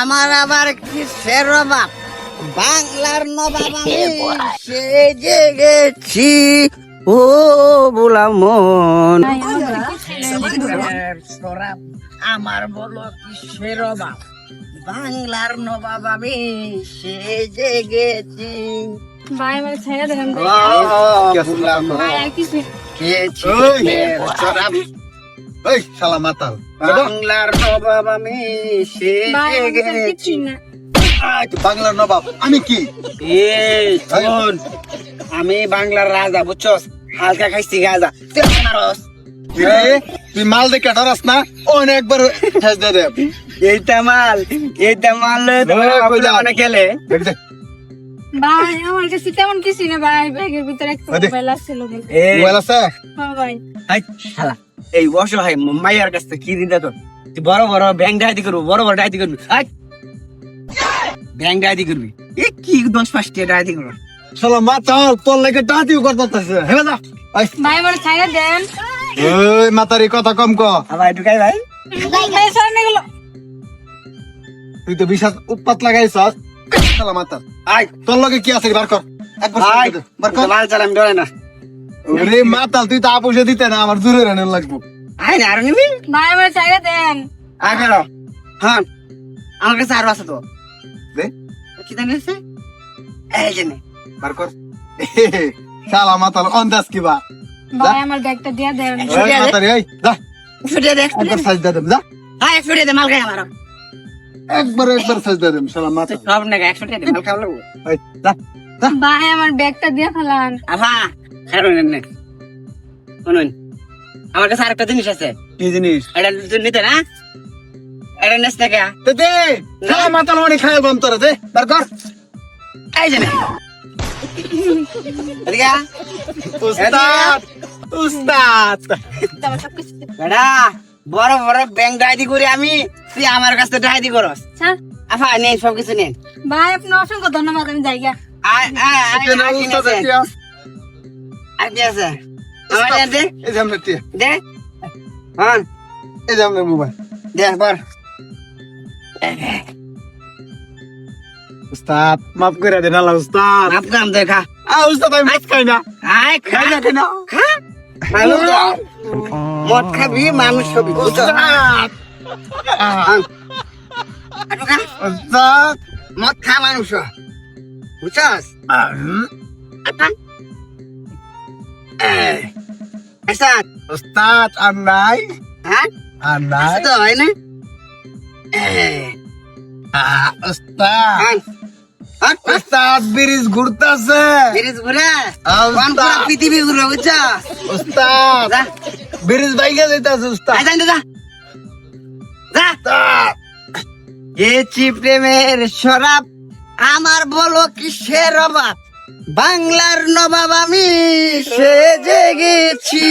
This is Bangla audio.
আমার আবার কিসের অভাব? বাংলার নবাব আমি সে যে গেছি। ও গোলাম মন সরাব, আমার বলো কিসের অভাব? বাংলার নবাব আমি সে যে গেছি। ভাই আমার ছেড়ে দেন গোলাম ভাই আর কিছু গেছি সরাব, এই শালা মাতাল বাংলার নবাব আমি সে ভাই যে আমার গেছি। কিছু না বাংলার নবাব আমি কি এই শোন, আমি বাংলার রাজা, বুঝছস? হালকা খাইছি গাজা, তুই মারস। তুই মাল দেখে ডরাস না অনেকবার ঠেস দে দে এইটা মাল অনেক খেলে। ভাই আমার কাছে তেমন কিছু না ভাই, ব্যাগের ভিতরে একটা মোবাইল আছিল মোবাইল আছে ভাই। শালা এই অসহায় মাইয়ার কাছ থেকে কি দিতে তোর? তুই বড় বড় ব্যাংক ডাকাতি করবি, বড় বড় ডাকাতি করবি, ব্যাংক ডাকাতি করবি। এ কি 10-5টা ডাকাতি করবি? শালা মাতাল তোর লাগে টাটিও করতেছে হেলা যা ভাই আমার ছেড়ে দেন এই মাতারি কথা কম ক আবার ঢুকাই ভাই। ভাই সামনে গেল তুই তো বিশাল উৎপাত লাগাইছস শালা মাতাল আয় তোর লগে কি আছে বার কর একবার আয়, বার কর মাল চালাম ডরে না। রে মাতাল তুই তো আপোষে দিতে না আমার জোরে রানে লাগবো আয় না আর নিবি ভাই আমার ছেড়ে দেন আগারো। হ্যাঁ আমার কাছে আরো আছে তো। দে কি জানি আছে? এই যে নে। বার কর শালা মাতাল অন্দাজ কি বা ভাই আমার ব্যাগটা দিয়ে দেন এই মাতারি এই যা ছুটে দে, একবার সাজ দে দেম যা আয় ছুটে দে, মাল খাই আমার। একবার সাজ দে দেম শালা মাতাল সব না 100 টাকা দে, মাল খাওয়া লাগবো। এই যা ভাই আমার ব্যাগটা দিয়ে ফেলান আফা খারুন নে শুনুন, আমার কাছে আরেকটা জিনিস আছে। কি জিনিস এটা তুই নিতে না? এটা নেস না কে? দে দে শালা মাতাল অনেক খায় বম তোরা দে বার কর এই যে নে। এদিকে আ। উস্তাদ উস্তাদ তোমার সব কিছু বেটা বড় বড় ব্যাংক ডাকাতি করি আমি, তুই আমার কাছে ডাকাতি করস। স্যার আফা নেই, সব কিছু নেই। ভাই আপনি অসংখ্য ধন্যবাদ, আমি যাই গা। আয় আয় আয়, কেন আয় কি উস্তাদ আছে? কি আছে আর কি আছে? আমার দে এই যে আমরা টিয়া দে। হ্যাঁ এই যে আমরা মোবাইল দে বল। উস্তাদ মাফ করে দেন আল্লাহ উস্তাদ আপকাম দেখা। উস্তাদ আমি মাছ খাই না আয় খা খাই না কেন খা। মানুষ তো মদ খাবি, মানুষ হবি, বুঝছো? উস্তাদ আটু খা। উস্তাদ মদ খা, মানুষ হ। বুঝছস? আটান। এসাত উস্তাদ আর নাই হ্যাঁ আর নাই তো হয় না? উস্তাদ হ্যাঁ হ্যাঁ উস্তাদ ব্রিজ ঘুরতাছে ব্রিজ ঘুরে কোন পুরা পৃথিবী ঘুরে, বুঝছস? উস্তাদ যা ব্রিজ বাইকে যাইতাছে উস্তাদ আয় যাই যা যা। গেছি প্রেমের শরাব, আমার বলো কিসের অভাব? বাংলার নবাব আমি সে যে গেছি।